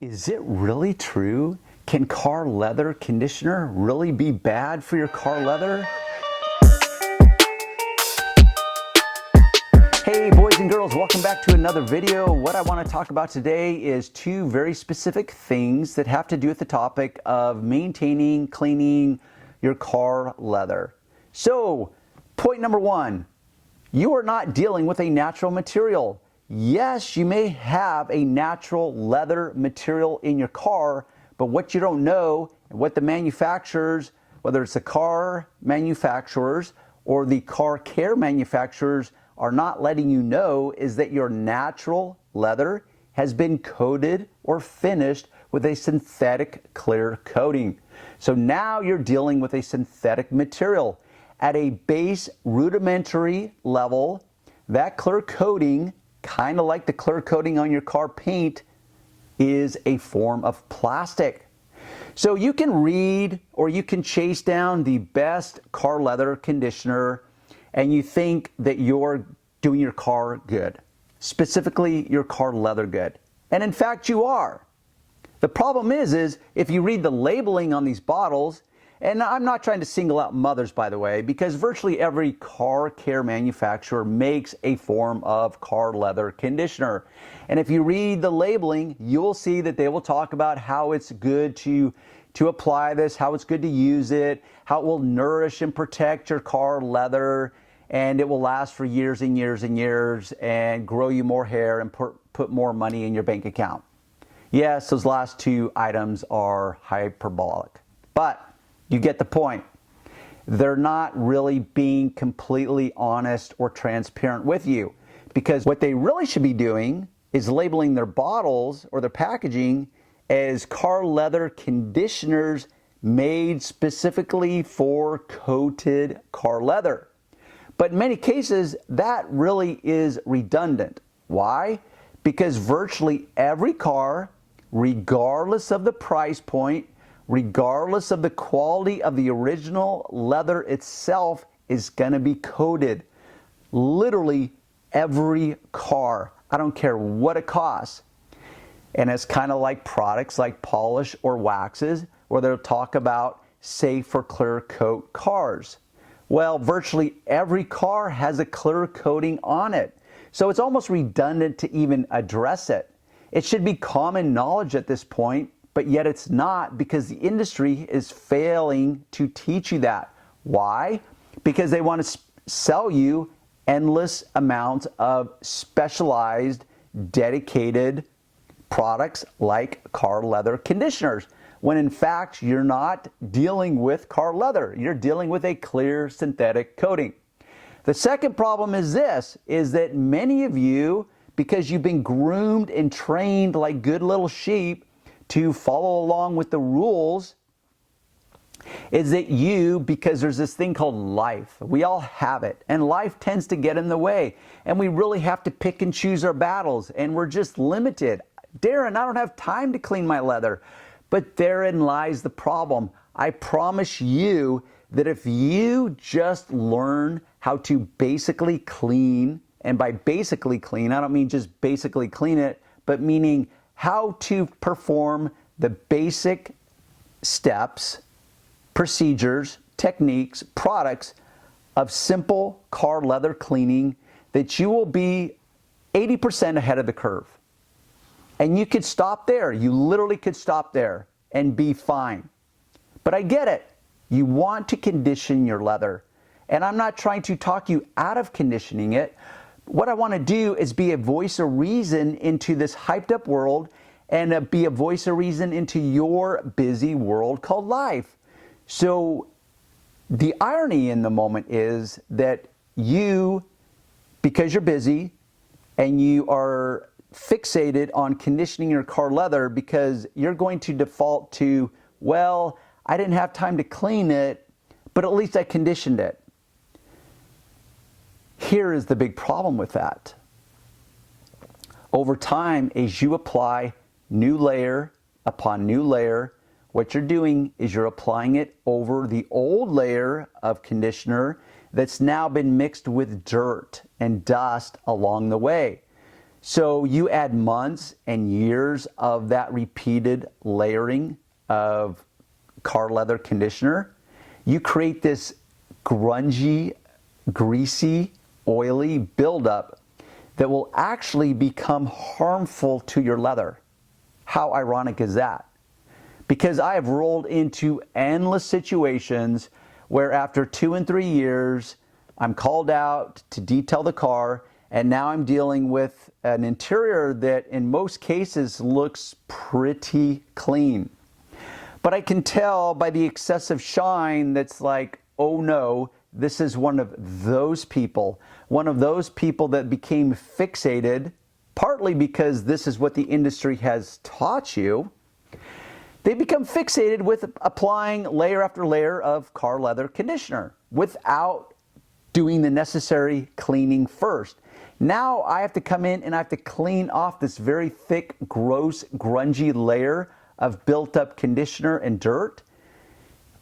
Is it really true? Can car leather conditioner really be bad for your car leather? Hey boys and girls, welcome back to another video. What I want to talk about today is two very specific things that have to do with the topic of maintaining, cleaning your car leather. So, point number one, you are not dealing with a natural material. Yes, you may have a natural leather material in your car, but what you don't know and what the manufacturers, whether it's the car manufacturers or the car care manufacturers, are not letting you know is that your natural leather has been coated or finished with a synthetic clear coating. So now you're dealing with a synthetic material. At a base rudimentary level, that clear coating, kind of like the clear coating on your car paint, is a form of plastic. So you can read or you can chase down the best car leather conditioner and you think that you're doing your car good, specifically your car leather good. And in fact, you are. The problem is if you read the labeling on these bottles, and I'm not trying to single out mothers, by the way, because virtually every car care manufacturer makes a form of car leather conditioner. And if you read the labeling, you'll see that they will talk about how it's good to apply this, how it's good to use it, how it will nourish and protect your car leather, and it will last for years and years and years and grow you more hair and put more money in your bank account. Yes, those last two items are hyperbolic, but you get the point. They're not really being completely honest or transparent with you, because what they really should be doing is labeling their bottles or their packaging as car leather conditioners made specifically for coated car leather. But in many cases, that really is redundant. Why? Because virtually every car, regardless of the price point, regardless of the quality of the original leather itself, is going to be coated. Literally every car. I don't care what it costs. And it's kind of like products like polish or waxes, where they'll talk about safe for clear coat cars. Well, virtually every car has a clear coating on it. So it's almost redundant to even address it. It should be common knowledge at this point, but yet it's not, because the industry is failing to teach you that. Why? Because they want to sell you endless amounts of specialized, dedicated products like car leather conditioners, when in fact you're not dealing with car leather. You're dealing with a clear synthetic coating. The second problem is this, is that many of you, because you've been groomed and trained like good little sheep to follow along with the rules, is that you, because there's this thing called life, we all have it, and life tends to get in the way, and we really have to pick and choose our battles, and we're just limited. Darren, I don't have time to clean my leather. But therein lies the problem. I promise you that if you just learn how to basically clean, and by basically clean, I don't mean just basically clean it, but meaning how to perform the basic steps, procedures, techniques, products of simple car leather cleaning, that you will be 80% ahead of the curve. And you could stop there. You literally could stop there and be fine. But I get it. You want to condition your leather. And I'm not trying to talk you out of conditioning it. What I want to do is be a voice of reason into this hyped up world, and be a voice of reason into your busy world called life. So the irony in the moment is that you, because you're busy and you are fixated on conditioning your car leather, because you're going to default to, well, I didn't have time to clean it, but at least I conditioned it. Here is the big problem with that. Over time, as you apply new layer upon new layer, what you're doing is you're applying it over the old layer of conditioner that's now been mixed with dirt and dust along the way. So you add months and years of that repeated layering of car leather conditioner, you create this grungy, greasy, oily buildup that will actually become harmful to your leather. How ironic is that? Because I have rolled into endless situations where after 2 and 3 years, I'm called out to detail the car, and now I'm dealing with an interior that in most cases looks pretty clean. But I can tell by the excessive shine that's like, oh no, this is one of those people that became fixated, partly because this is what the industry has taught you. They become fixated with applying layer after layer of car leather conditioner without doing the necessary cleaning first. Now I have to come in and I have to clean off this very thick, gross, grungy layer of built up conditioner and dirt,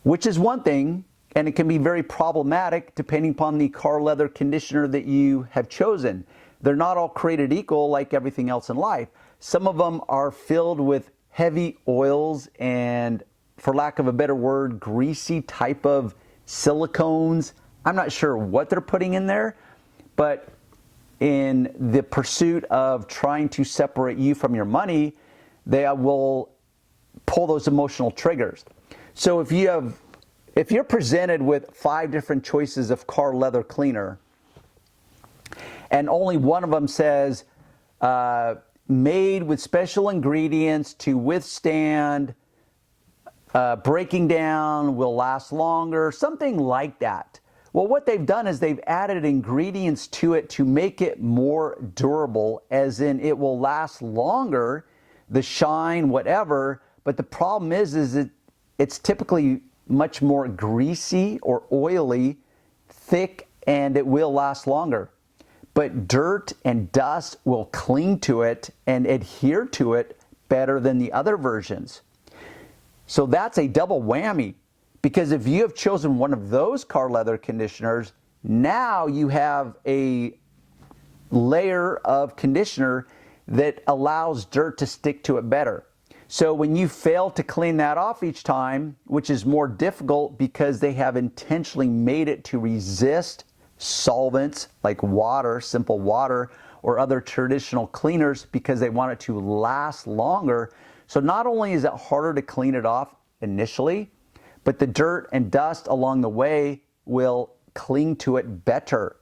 which is one thing, and it can be very problematic depending upon the car leather conditioner that you have chosen. They're not all created equal like everything else in life. Some of them are filled with heavy oils and, for lack of a better word, greasy type of silicones. I'm not sure what they're putting in there, but in the pursuit of trying to separate you from your money, they will pull those emotional triggers. So if you're presented with 5 different choices of car leather cleaner, and only one of them says made with special ingredients to withstand breaking down, will last longer, something like that. Well, what they've done is they've added ingredients to it to make it more durable, as in it will last longer, the shine, whatever. But the problem is it's typically much more greasy or oily, thick, and it will last longer. But dirt and dust will cling to it and adhere to it better than the other versions. So that's a double whammy, because if you have chosen one of those car leather conditioners, now you have a layer of conditioner that allows dirt to stick to it better. So when you fail to clean that off each time, which is more difficult because they have intentionally made it to resist solvents like water, simple water, or other traditional cleaners because they want it to last longer. So not only is it harder to clean it off initially, but the dirt and dust along the way will cling to it better.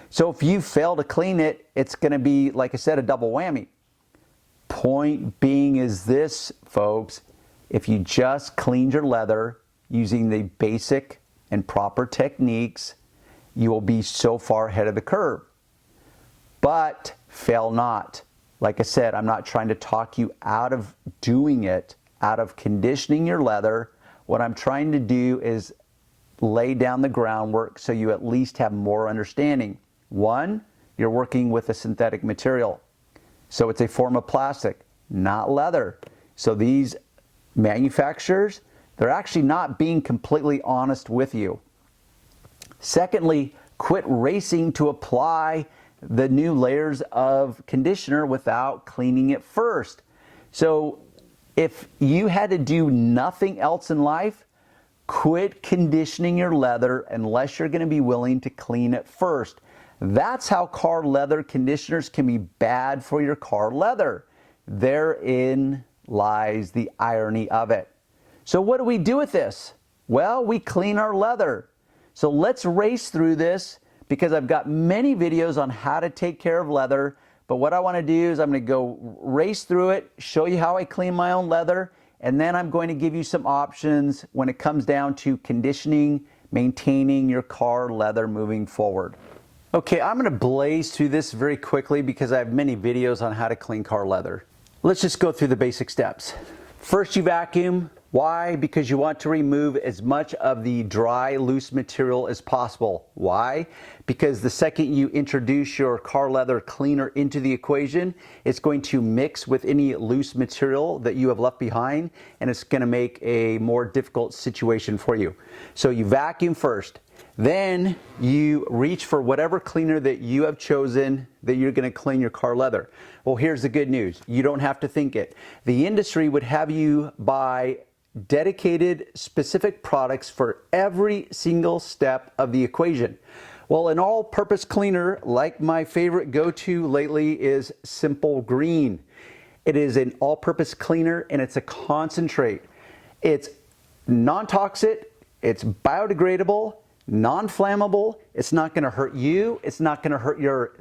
So if you fail to clean it, it's going to be, like I said, a double whammy. Point being is this, folks, if you just cleaned your leather using the basic and proper techniques, you will be so far ahead of the curve. But fail not. Like I said, I'm not trying to talk you out of doing it, out of conditioning your leather. What I'm trying to do is lay down the groundwork so you at least have more understanding. One, you're working with a synthetic material. So it's a form of plastic, not leather. So these manufacturers, they're actually not being completely honest with you. Secondly, quit racing to apply the new layers of conditioner without cleaning it first. So if you had to do nothing else in life, quit conditioning your leather unless you're going to be willing to clean it first. That's how car leather conditioners can be bad for your car leather. Therein lies the irony of it. So what do we do with this? Well, we clean our leather. So let's race through this because I've got many videos on how to take care of leather. But what I want to do is I'm going to go race through it, show you how I clean my own leather, and then I'm going to give you some options when it comes down to conditioning, maintaining your car leather moving forward. Okay, I'm going to blaze through this very quickly because I have many videos on how to clean car leather. Let's just go through the basic steps. First, you vacuum. Why? Because you want to remove as much of the dry, loose material as possible. Why? Because the second you introduce your car leather cleaner into the equation, it's going to mix with any loose material that you have left behind, and it's going to make a more difficult situation for you. So you vacuum first. Then you reach for whatever cleaner that you have chosen that you're going to clean your car leather. Well, here's the good news. You don't have to think it. The industry would have you buy dedicated specific products for every single step of the equation. Well, an all-purpose cleaner, like my favorite go-to lately, is Simple Green. It is an all-purpose cleaner and it's a concentrate. It's non-toxic, it's biodegradable, non-flammable. It's not going to hurt you. It's not going to hurt your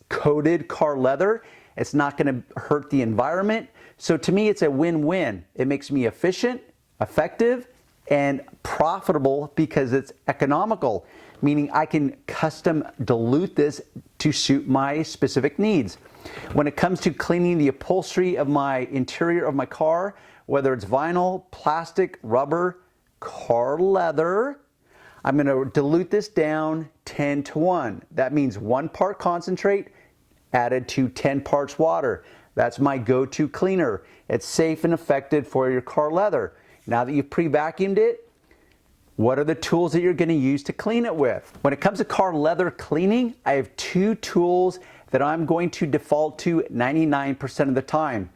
coated car leather. It's not going to hurt the environment. So to me, it's a win-win. It makes me efficient, effective, and profitable because it's economical, meaning I can custom dilute this to suit my specific needs. When it comes to cleaning the upholstery of my interior of my car, whether it's vinyl, plastic, rubber, car leather, I'm going to dilute this down 10 to 1. That means 1 part concentrate added to 10 parts water. That's my go-to cleaner. It's safe and effective for your car leather. Now that you've pre-vacuumed it, what are the tools that you're going to use to clean it with? When it comes to car leather cleaning, I have 2 tools that I'm going to default to 99% of the time.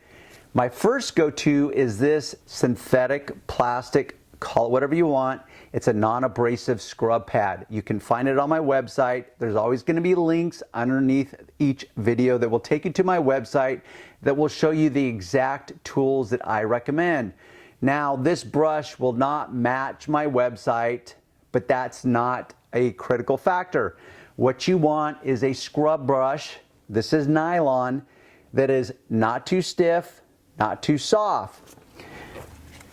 My first go-to is this synthetic plastic, call it whatever you want. It's a non-abrasive scrub pad. You can find it on my website. There's always going to be links underneath each video that will take you to my website that will show you the exact tools that I recommend. Now, this brush will not match my website, but that's not a critical factor. What you want is a scrub brush. This is nylon that is not too stiff, not too soft.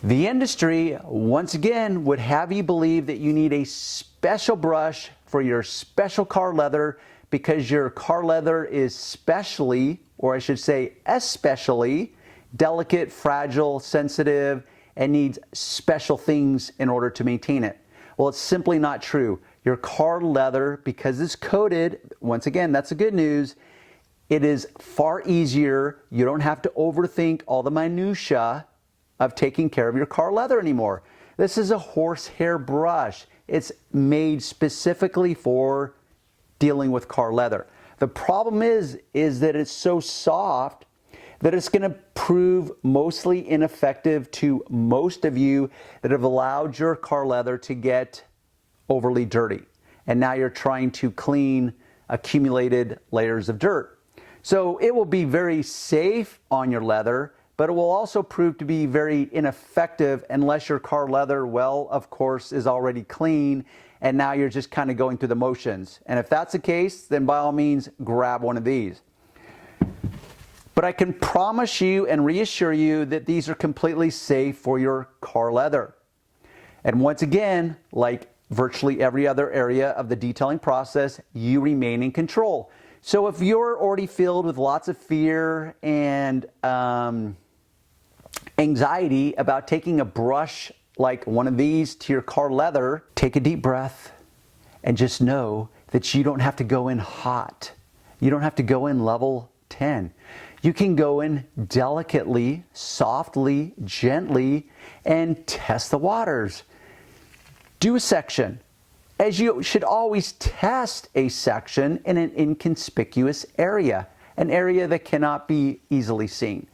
The industry, once again, would have you believe that you need a special brush for your special car leather because your car leather is specially, or I should say especially, delicate, fragile, sensitive, and needs special things in order to maintain it. Well, it's simply not true. Your car leather, because it's coated, once again, that's the good news, it is far easier. You don't have to overthink all the minutia of taking care of your car leather anymore. This is a horsehair brush. It's made specifically for dealing with car leather. The problem is that it's so soft that it's going to prove mostly ineffective to most of you that have allowed your car leather to get overly dirty. And now you're trying to clean accumulated layers of dirt. So it will be very safe on your leather, but it will also prove to be very ineffective unless your car leather, well, of course, is already clean and now you're just kind of going through the motions. And if that's the case, then by all means, grab one of these. But I can promise you and reassure you that these are completely safe for your car leather. And once again, like virtually every other area of the detailing process, you remain in control. So if you're already filled with lots of fear and anxiety about taking a brush like one of these to your car leather, take a deep breath and just know that you don't have to go in hot. You don't have to go in level 10. You can go in delicately, softly, gently, and test the waters. Do a section, as you should always test a section in an inconspicuous area, an area that cannot be easily seen.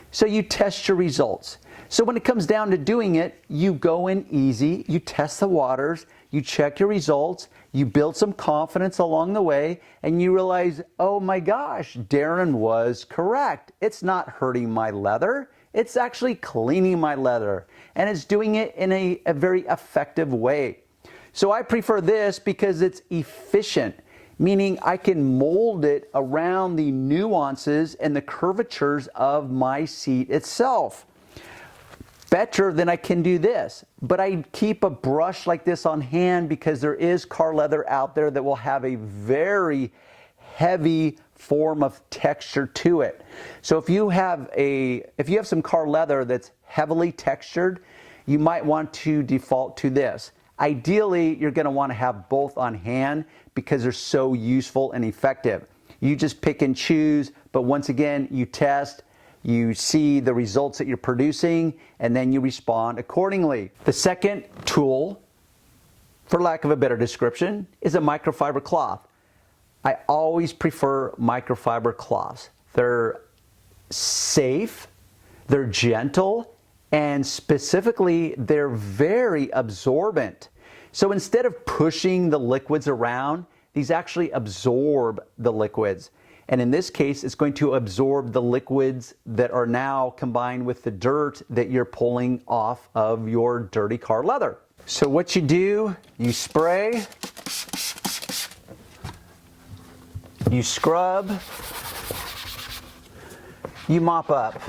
So you test your results. So when it comes down to doing it, you go in easy, you test the waters, you check your results, you build some confidence along the way, and you realize, oh my gosh, Darren was correct. It's not hurting my leather. It's actually cleaning my leather, and it's doing it in a very effective way. So I prefer this because it's efficient, meaning I can mold it around the nuances and the curvatures of my seat itself. Better than I can do this, but I keep a brush like this on hand because there is car leather out there that will have a very heavy form of texture to it. So if you have some car leather that's heavily textured, you might want to default to this. Ideally, you're going to want to have both on hand because they're so useful and effective. You just pick and choose, but once again, you test, you see the results that you're producing, and then you respond accordingly. The second tool for lack of a better description, is a microfiber cloth. I always prefer microfiber cloths. They're safe, they're gentle, and specifically, they're very absorbent. So instead of pushing the liquids around, these actually absorb the liquids. And in this case, it's going to absorb the liquids that are now combined with the dirt that you're pulling off of your dirty car leather. So what you do, you spray, you scrub, you mop up.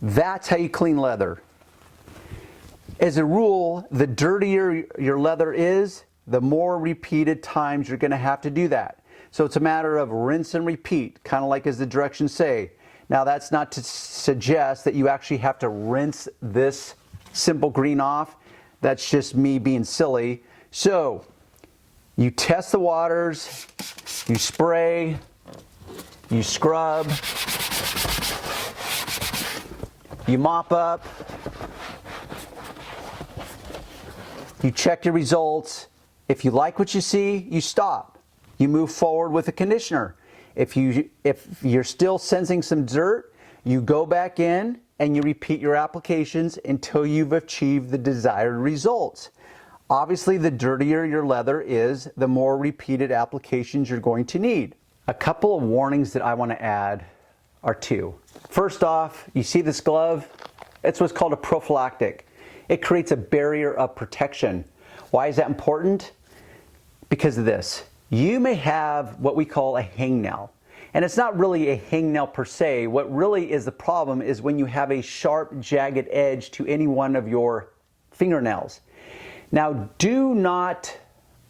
That's how you clean leather. As a rule, the dirtier your leather is, the more repeated times you're going to have to do that. So it's a matter of rinse and repeat, kind of like as the directions say. Now that's not to suggest that you actually have to rinse this simple green off. That's just me being silly. So you test the waters, you spray, you scrub, you mop up, you check your results. If you like what you see, you stop. You move forward with a conditioner. If you're still sensing some dirt, you go back in and you repeat your applications until you've achieved the desired results. Obviously, the dirtier your leather is, the more repeated applications you're going to need. A couple of warnings that I want to add are two. First off, you see this glove? It's what's called a prophylactic. It creates a barrier of protection. Why is that important? Because of this. You may have what we call a hangnail. And it's not really a hangnail per se. What really is the problem is when you have a sharp, jagged edge to any one of your fingernails. Now, do not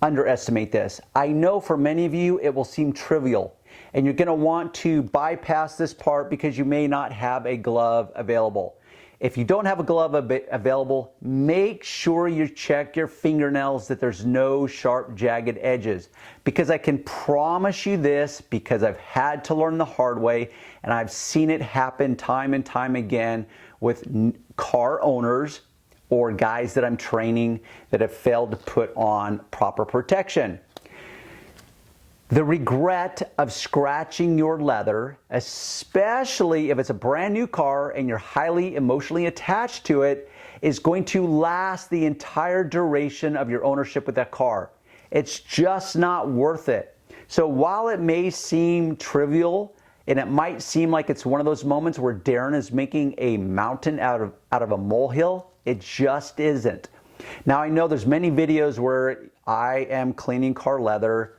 underestimate this. I know for many of you it will seem trivial, and you're going to want to bypass this part because you may not have a glove available. If you don't have a glove available, make sure you check your fingernails that there's no sharp, jagged edges. Because I can promise you this, because I've had to learn the hard way, and I've seen it happen time and time again with car owners or guys that I'm training that have failed to put on proper protection. The regret of scratching your leather, especially if it's a brand new car and you're highly emotionally attached to it, is going to last the entire duration of your ownership with that car. It's just not worth it. So while it may seem trivial, and it might seem like it's one of those moments where Darren is making a mountain out of a molehill, it just isn't. Now I know there's many videos where I am cleaning car leather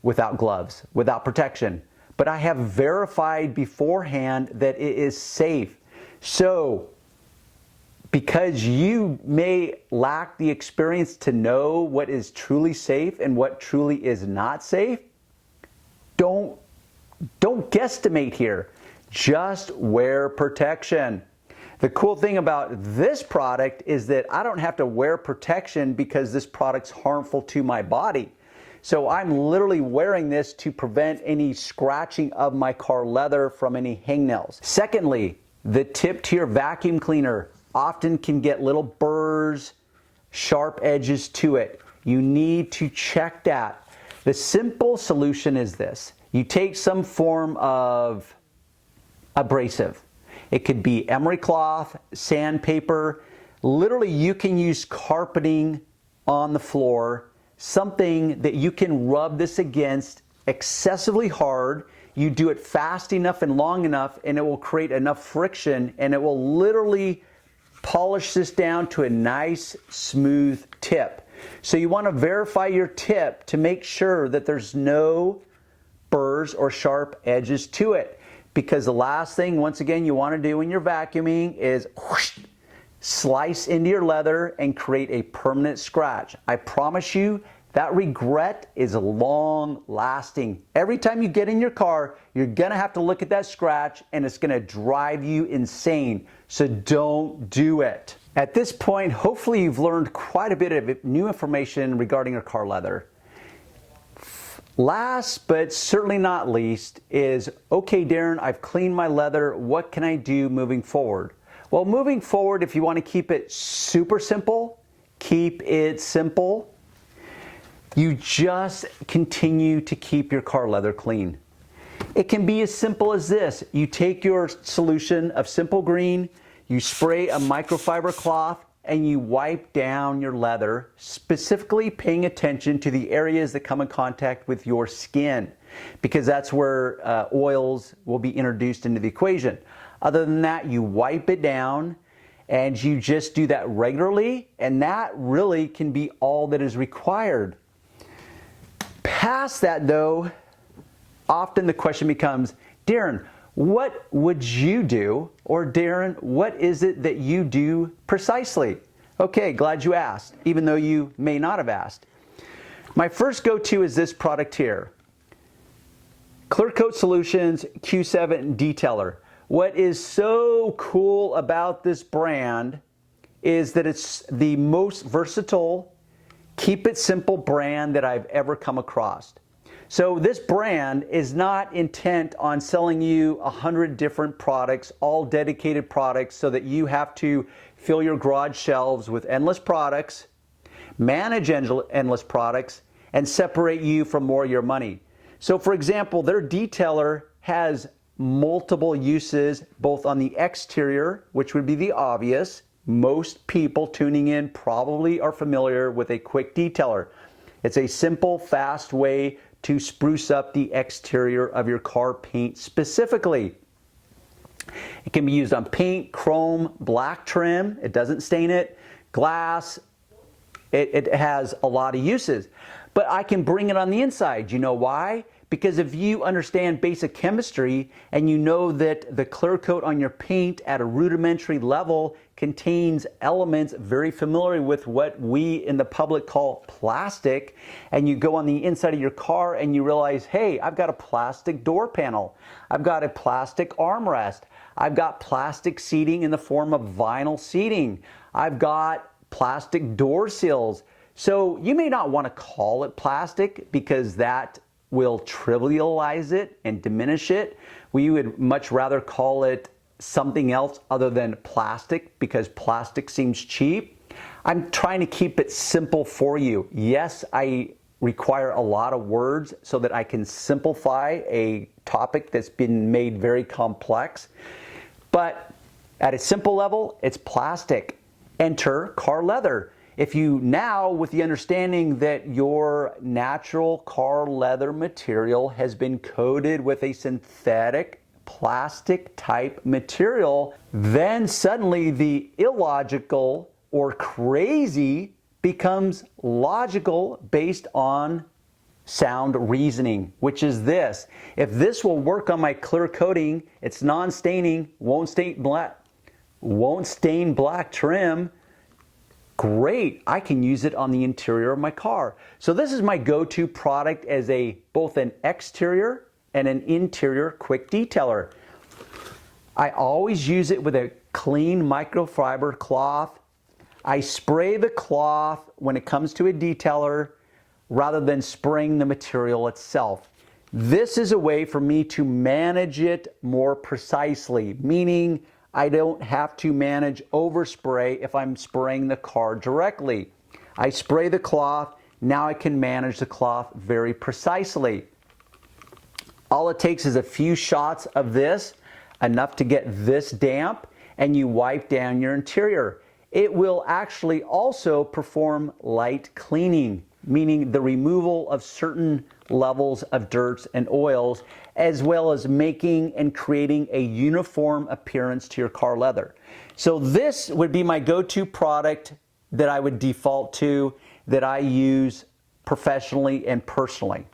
without gloves, without protection. But I have verified beforehand that it is safe. So, because you may lack the experience to know what is truly safe and what truly is not safe, don't guesstimate here. Just wear protection. The cool thing about this product is that I don't have to wear protection because this product's harmful to my body. So I'm literally wearing this to prevent any scratching of my car leather from any hangnails. Secondly, the tip to your vacuum cleaner often can get little burrs, sharp edges to it. You need to check that. The simple solution is this. You take some form of abrasive. It could be emery cloth, sandpaper. Literally, you can use carpeting on the floor, something that you can rub this against excessively hard. You do it fast enough and long enough, and it will create enough friction, and it will literally polish this down to a nice, smooth tip. So you want to verify your tip to make sure that there's no burrs or sharp edges to it. Because the last thing, once again, you want to do when you're vacuuming is whoosh, slice into your leather and create a permanent scratch. I promise you, that regret is long lasting. Every time you get in your car, you're gonna have to look at that scratch and it's gonna drive you insane. So don't do it. At this point, hopefully you've learned quite a bit of new information regarding your car leather. Last but certainly not least is, okay Darren, I've cleaned my leather, what can I do moving forward? Well, moving forward, if you want to keep it super simple, keep it simple. You just continue to keep your car leather clean. It can be as simple as this. You take your solution of simple green, you spray a microfiber cloth, and you wipe down your leather, specifically paying attention to the areas that come in contact with your skin, because that's where oils will be introduced into the equation. Other than that, you wipe it down, and you just do that regularly, and that really can be all that is required. Past that though, often the question becomes, Darren, what would you do? Or Darren, what is it that you do precisely? Okay, glad you asked, even though you may not have asked. My first go-to is this product here. Clear Coat Solutions Q7 Detailer. What is so cool about this brand is that it's the most versatile, keep it simple brand that I've ever come across. So this brand is not intent on selling you 100 different products, all dedicated products, so that you have to fill your garage shelves with endless products, manage endless products, and separate you from more of your money. So for example, their detailer has multiple uses, both on the exterior, which would be the obvious. Most people tuning in probably are familiar with a quick detailer. It's a simple, fast way to spruce up the exterior of your car paint specifically. It can be used on paint, chrome, black trim. It doesn't stain it. Glass. It has a lot of uses. But I can bring it on the inside. You know why? Because if you understand basic chemistry and you know that the clear coat on your paint at a rudimentary level contains elements very familiar with what we in the public call plastic, and you go on the inside of your car and you realize, hey, I've got a plastic door panel, I've got a plastic armrest, I've got plastic seating in the form of vinyl seating, I've got plastic door seals. So you may not want to call it plastic because that will trivialize it and diminish it. We would much rather call it something else other than plastic because plastic seems cheap. I'm trying to keep it simple for you. Yes, I require a lot of words so that I can simplify a topic that's been made very complex. But at a simple level, it's plastic. Enter car leather. If you now, with the understanding that your natural car leather material has been coated with a synthetic plastic type material, then suddenly the illogical or crazy becomes logical based on sound reasoning, which is this. If this will work on my clear coating, it's non-staining, won't stain black trim, great, I can use it on the interior of my car. So this is my go-to product as both an exterior and an interior quick detailer. I always use it with a clean microfiber cloth. I spray the cloth when it comes to a detailer rather than spraying the material itself. This is a way for me to manage it more precisely, meaning I don't have to manage overspray if I'm spraying the car directly. I spray the cloth, now I can manage the cloth very precisely. All it takes is a few shots of this, enough to get this damp, and you wipe down your interior. It will actually also perform light cleaning, meaning the removal of certain levels of dirt and oils, as well as making and creating a uniform appearance to your car leather. So this would be my go-to product that I would default to, that I use professionally and personally.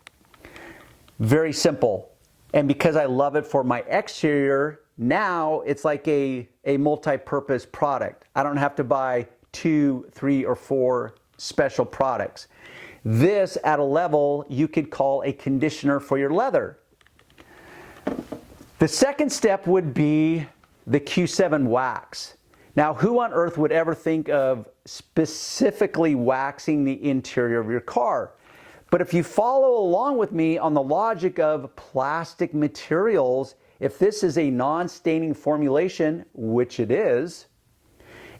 Very simple. And because I love it for my exterior, now it's like a multi-purpose product. I don't have to buy 2, 3, or 4 special products. This, at a level, you could call a conditioner for your leather. The second step would be the Q7 wax. Now, who on earth would ever think of specifically waxing the interior of your car? But if you follow along with me on the logic of plastic materials, if this is a non-staining formulation, which it is,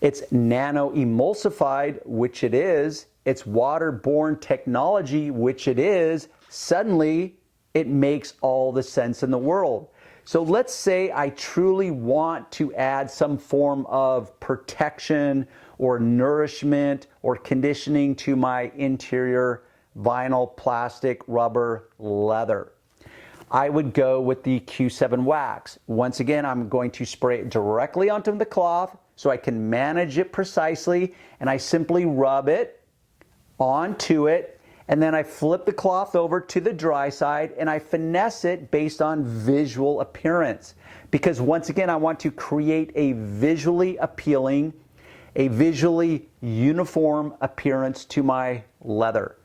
It's nano emulsified, which it is. It's waterborne technology, which it is. Suddenly, it makes all the sense in the world. So let's say I truly want to add some form of protection or nourishment or conditioning to my interior vinyl, plastic, rubber, leather. I would go with the Q7 wax. Once again, I'm going to spray it directly onto the cloth so I can manage it precisely, and I simply rub it onto it, and then I flip the cloth over to the dry side and I finesse it based on visual appearance. Because once again, I want to create a visually appealing, a visually uniform appearance to my leather.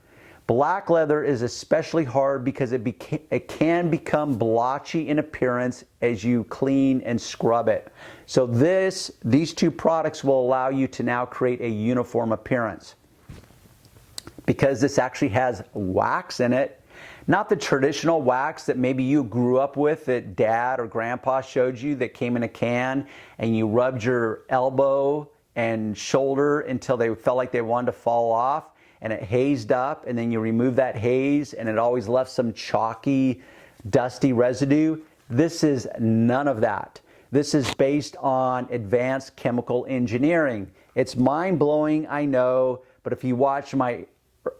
Black leather is especially hard because it can become blotchy in appearance as you clean and scrub it. So these two products will allow you to now create a uniform appearance. Because this actually has wax in it, not the traditional wax that maybe you grew up with that dad or grandpa showed you that came in a can and you rubbed your elbow and shoulder until they felt like they wanted to fall off and it hazed up, and then you remove that haze and it always left some chalky, dusty residue. This is none of that. This is based on advanced chemical engineering. It's mind-blowing, I know, but if you watch my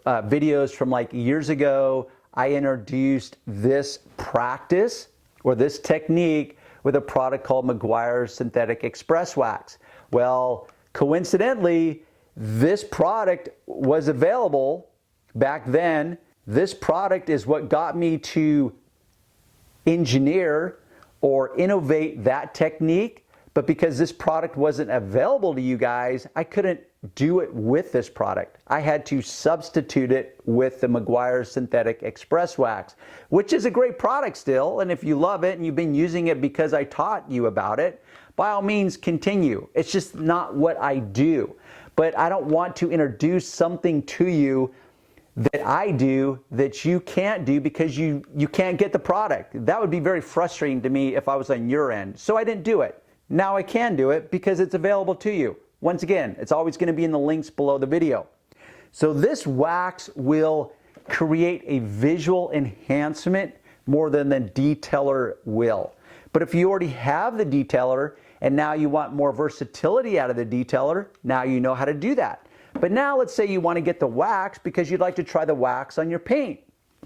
videos from like years ago, I introduced this practice or this technique with a product called Meguiar's Synthetic Express Wax. Well, coincidentally, this product was available back then. This product is what got me to engineer or innovate that technique, but because this product wasn't available to you guys, I couldn't do it with this product. I had to substitute it with the Meguiar's Synthetic Express Wax, which is a great product still, and if you love it and you've been using it because I taught you about it, by all means continue. It's just not what I do. But I don't want to introduce something to you that I do that you can't do because you can't get the product. That would be very frustrating to me if I was on your end. So I didn't do it. Now I can do it because it's available to you. Once again, it's always going to be in the links below the video. So this wax will create a visual enhancement more than the detailer will. But if you already have the detailer and now you want more versatility out of the detailer, now you know how to do that. But now let's say you want to get the wax because you'd like to try the wax on your paint.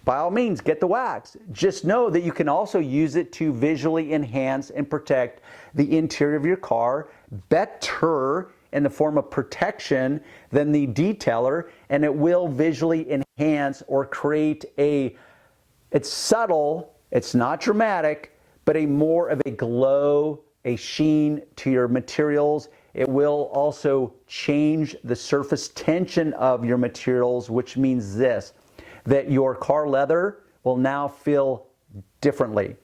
By all means, get the wax. Just know that you can also use it to visually enhance and protect the interior of your car better in the form of protection than the detailer, and it will visually enhance or create it's subtle, it's not dramatic, but a more of a glow, a sheen to your materials. It will also change the surface tension of your materials, which means this, that your car leather will now feel differently.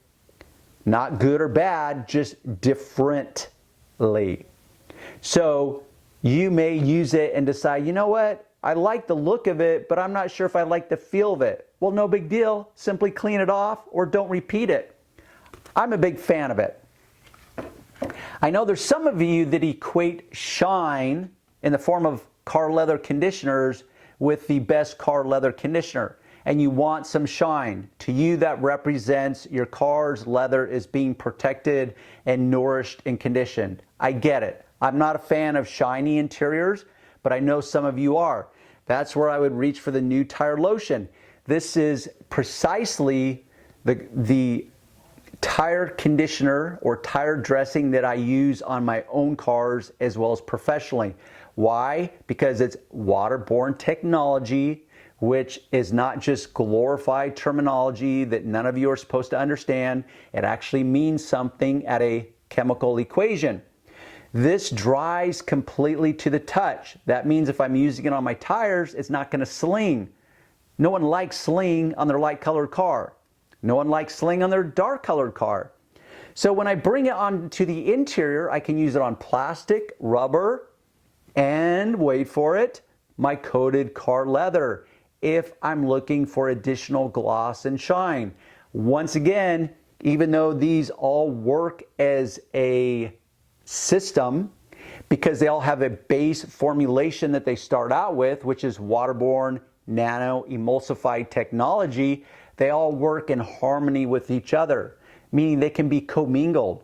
Not good or bad, just differently. So you may use it and decide, you know what, I like the look of it, but I'm not sure if I like the feel of it. Well, no big deal. Simply clean it off or don't repeat it. I'm a big fan of it. I know there's some of you that equate shine in the form of car leather conditioners with the best car leather conditioner, and you want some shine. To you, that represents your car's leather is being protected and nourished and conditioned. I get it. I'm not a fan of shiny interiors, but I know some of you are. That's where I would reach for the new tire lotion. This is precisely the tire conditioner or tire dressing that I use on my own cars as well as professionally. Why? Because it's waterborne technology, which is not just glorified terminology that none of you are supposed to understand. It actually means something at a chemical equation. This dries completely to the touch. That means if I'm using it on my tires, it's not going to sling. No one likes sling on their light colored car. No one likes sling on their dark colored car. So when I bring it onto the interior, I can use it on plastic, rubber, and wait for it, my coated car leather if I'm looking for additional gloss and shine. Once again, even though these all work as a system, because they all have a base formulation that they start out with, which is waterborne nano emulsified technology. They all work in harmony with each other, meaning they can be commingled.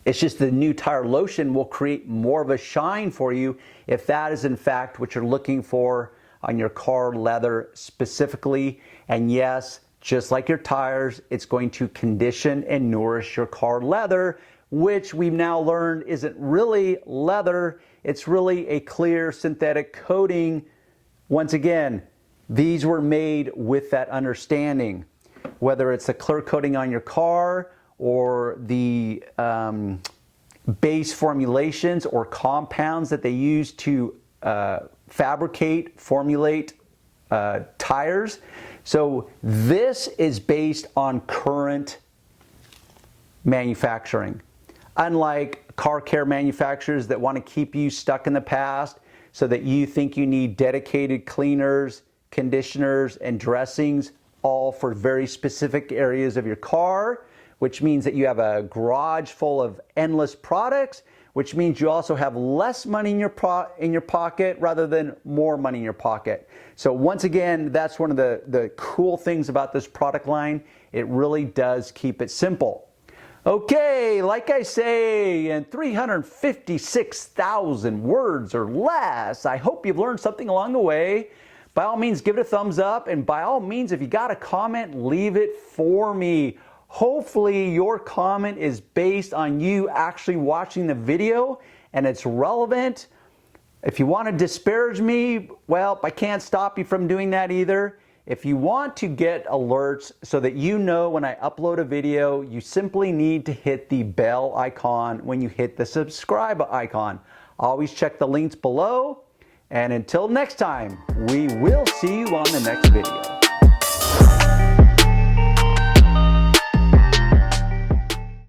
It's just the new tire lotion will create more of a shine for you if that is in fact what you're looking for on your car leather specifically. And yes, just like your tires, it's going to condition and nourish your car leather, which we've now learned isn't really leather. It's really a clear synthetic coating. Once again, these were made with that understanding, whether it's a clear coating on your car or the base formulations or compounds that they use to formulate tires. So this is based on current manufacturing. Unlike car care manufacturers that want to keep you stuck in the past so that you think you need dedicated cleaners, conditioners, and dressings, all for very specific areas of your car, which means that you have a garage full of endless products, which means you also have less money in your pocket rather than more money in your pocket. So once again, that's one of the cool things about this product line. It really does keep it simple. Okay, like I say, in 356,000 words or less, I hope you've learned something along the way. By all means, give it a thumbs up, and by all means, if you got a comment, leave it for me. Hopefully your comment is based on you actually watching the video and it's relevant. If you want to disparage me, well, I can't stop you from doing that either. If you want to get alerts so that you know when I upload a video, you simply need to hit the bell icon when you hit the subscribe icon. Always check the links below. And until next time, we will see you on the next video.